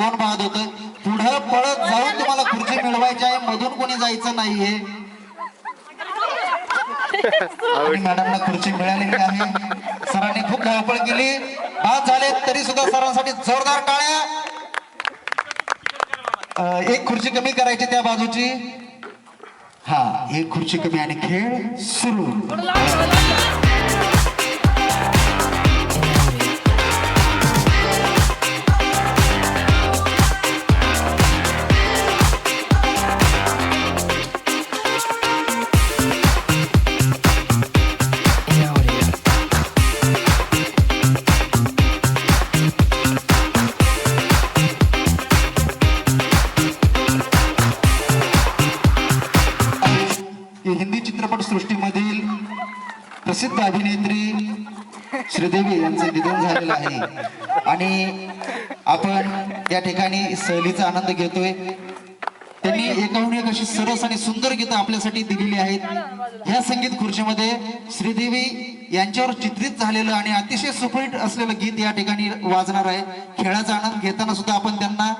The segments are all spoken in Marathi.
कोण पाहत होतं. पुढे पळत जाऊन तुम्हाला खुर्ची मिळवायची आहे, मधून कोणी जायचं नाहीये. आणि मॅडमला खुर्ची मिळालेली आहे. सरांनी खूप धावपळ केली, बाद झाले तरी सुद्धा सरांसाठी जोरदार टाळ्या. एक खुर्ची कमी करायची त्या बाजूची. हा, एक खुर्ची कमी आणि खेळ सुरू. हिंदी चित्रपट सृष्टीमधील प्रसिद्ध अभिनेत्री श्रीदेवी यांचं निधन झालेलं आहे आणि आपण या ठिकाणी सहलीचा आनंद घेतोय. त्यांनी एकाहून एक अशी सरस आणि सुंदर गीतं आपल्यासाठी दिलेली आहेत. ह्या संगीत खुर्चीमध्ये श्रीदेवी यांच्यावर चित्रित झालेलं आणि अतिशय सुपरहिट असलेलं गीत या ठिकाणी वाजणार आहे. खेळाचा आनंद घेताना सुद्धा आपण त्यांना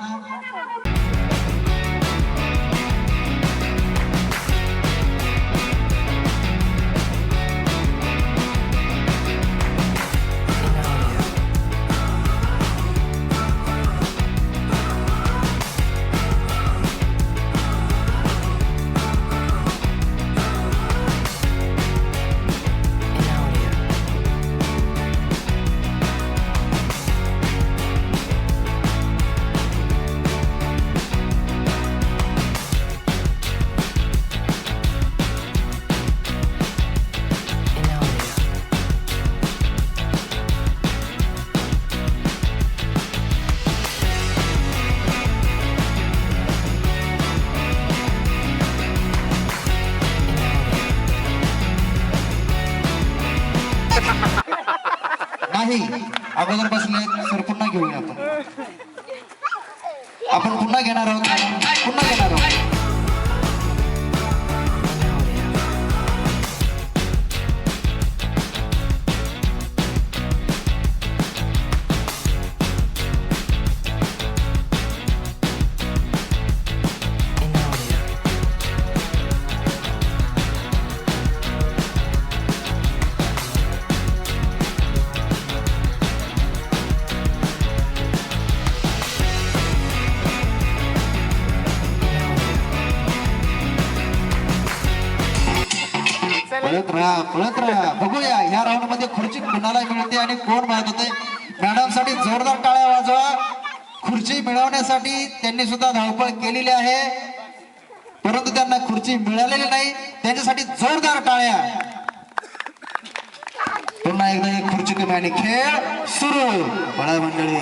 नाही अगोदर बसले सर. पुन्हा घेऊया आपण पुन्हा घेणार आहोत. पुन्हा घेणार आहोत. पळत राहा. बघूया या राऊंड मध्ये खुर्ची कुणाला मिळते आणि कोण मिळत होते. मॅडम साठी जोरदार टाळ्या वाजवा. खुर्ची मिळवण्यासाठी त्यांनी सुद्धा धावपळ केलेली आहे, परंतु त्यांना खुर्ची मिळालेली नाही. त्यांच्यासाठी जोरदार टाळ्या. पुन्हा एकदा एक खुर्ची कमी आणि खेळ सुरू. बळा मंडळी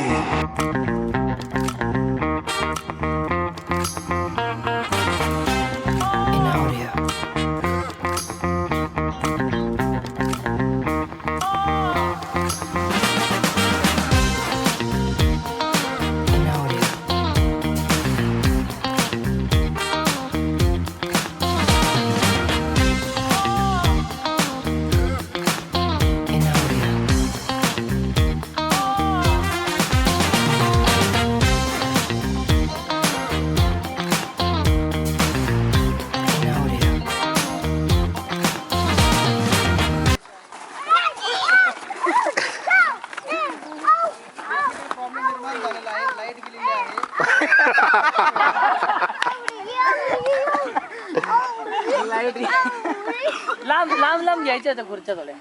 लांब लांब लांब घ्यायच्या होत्या खुर्च्या थोड्या.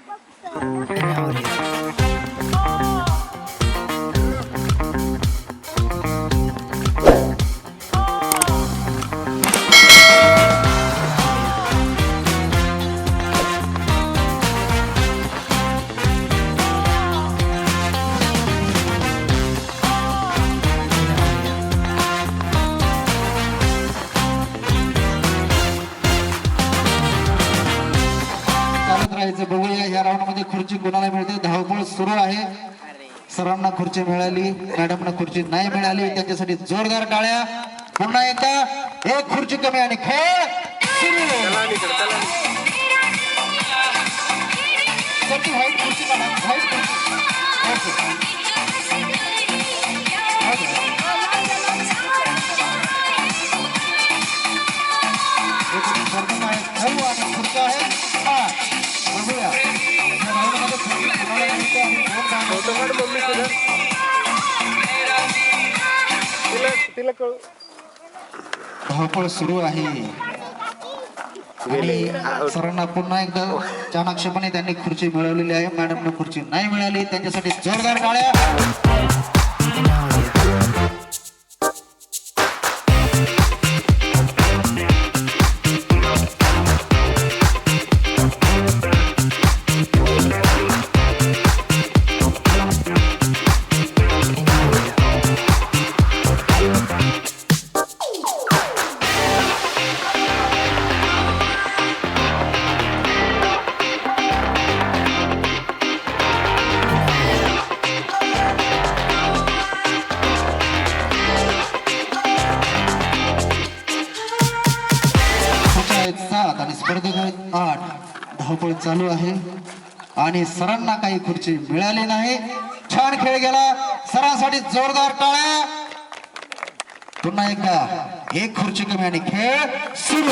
बघूया या राऊंड मध्ये खुर्ची कोणाला मिळते. धावपळ सुरू आहे. सरांना खुर्ची मिळाली, मॅडमना खुर्ची नाही मिळाली. त्यांच्यासाठी जोरदार टाळ्या. पुन्हा एकदा एक खुर्ची कमी आणि खेळ सुरू. व्हाईट खुर्ची काढा. व्हाईट खुर्ची. तिला कळू धावपळ सुरू आहे आणि सरांना पुन्हा एकदा चाणाक्षपणे त्यांनी खुर्ची मिळवलेली आहे. मॅडमना खुर्ची नाही मिळाली, त्यांच्यासाठी जोरदार टाळ्या. सात आणि स्पर्धक आहेत 8. धावपळ चालू आहे आणि सरांना काही खुर्ची मिळाली नाही. छान खेळ गेला, सरांसाठी जोरदार टाळ्या. पुन्हा एकदा एक खुर्ची कमी आणि खेळ सुरू.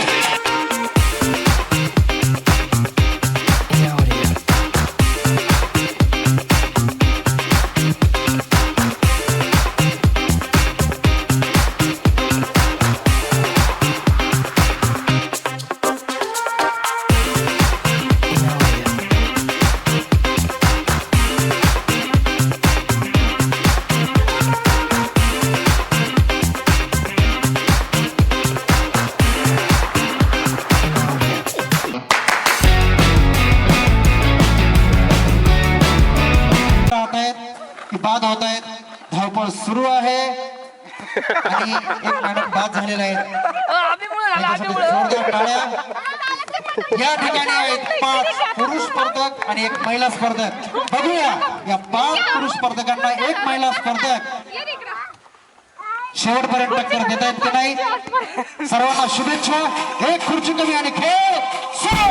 बाद होत आहेत. धावपळ सुरू आहे आणि एक मॅडम बाद झालेला आहे. जोरदार टाळ्या. या ठिकाणी आहेत 5 पुरुष स्पर्धक आणि एक महिला स्पर्धक. बघूया या 5 पुरुष स्पर्धकांना एक महिला स्पर्धक शेवटपर्यंत टक्कर देता येत की नाही. सर्वांना शुभेच्छा. एक खुर्ची कमी आणि खेळ सुरू.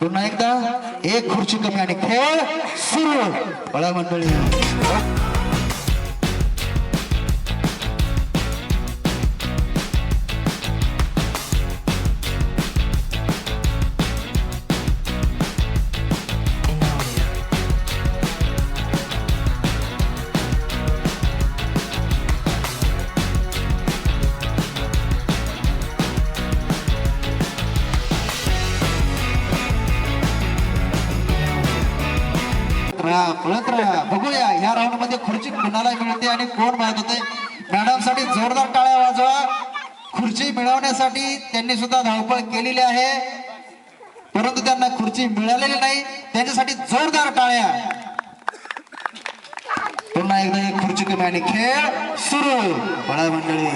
पुन्हा एकदा एक खुर्ची कमी आणि खेळ सुरू. बळा मंडळी पळत राहा. बघूया या राऊंड मध्ये खुर्ची कुणाला मिळते आणि कोण मिळत होते. मॅडम साठी जोरदार टाळ्या वाजवा. खुर्ची मिळवण्यासाठी त्यांनी सुद्धा धावपळ केलेली आहे, परंतु त्यांना खुर्ची मिळालेली नाही. त्यांच्यासाठी जोरदार टाळ्या. पुन्हा एकदा एक खुर्ची कमी आणि खेळ सुरू. बळा मंडळी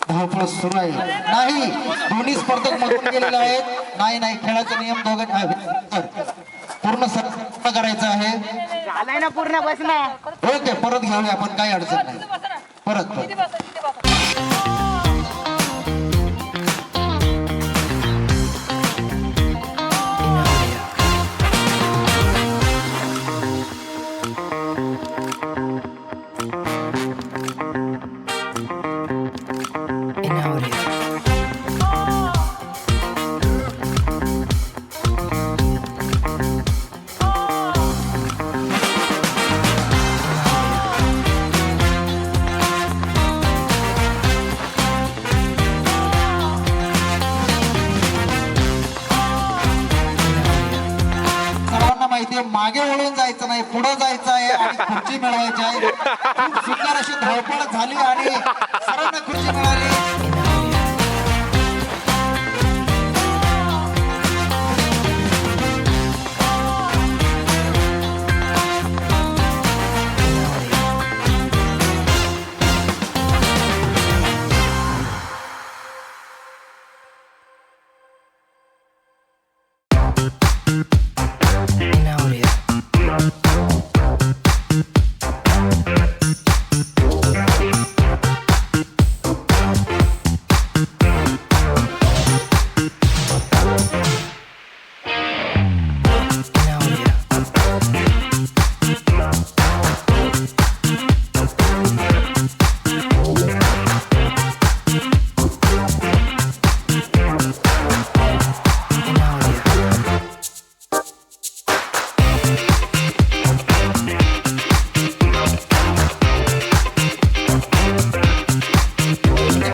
धावपळ सुरू आहे. नाही, दोन्ही स्पर्धक मधून गेलेले आहेत. नाही नाही, खेळाचे नियम दोघांनी पूर्ण पूर्ण करायचं आहे. ना पूर्ण बस ना. ओके, परत घेऊया आपण, काही अडचण नाही. परत मागे वळून जायचं नाही, पुढे जायचं आहे आणि खुर्ची मिळवायची आहे. खूप सुंदर अशी धावपळ झाली आणि सर्वांना खुर्ची मिळाली.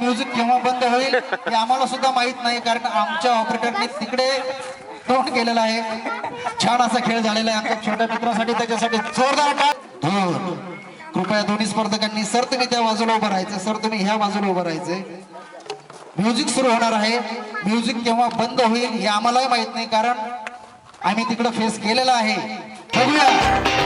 म्युझिक केव्हा बंद होईल हे आम्हाला सुद्धा माहित नाही, कारण आमच्या ऑपरेटरने तिकडे तोंड केलेलं आहे. छान असा खेळ झालेला आहे आमच्या छोट्या मित्रासाठी, त्याच्यासाठी जोरदार टाळ्या. धूर. कृपया दोन्ही स्पर्धकांनी सर तुम्ही त्या बाजूला उभं राहायचं, सर तुम्ही ह्या बाजूला उभं राहायचंय. म्युझिक सुरू होणार आहे. म्युझिक केव्हा बंद होईल हे आम्हालाही माहित नाही, कारण आम्ही तिकडे फेस केलेलं आहे. बघूया.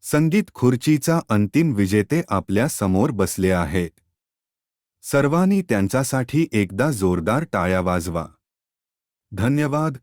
संगीत खुर्चीचा अंतिम विजेते आपल्या समोर बसले आहेत. सर्वांनी त्यांच्यासाठी एकदा जोरदार टाळ्या वाजवा. धन्यवाद.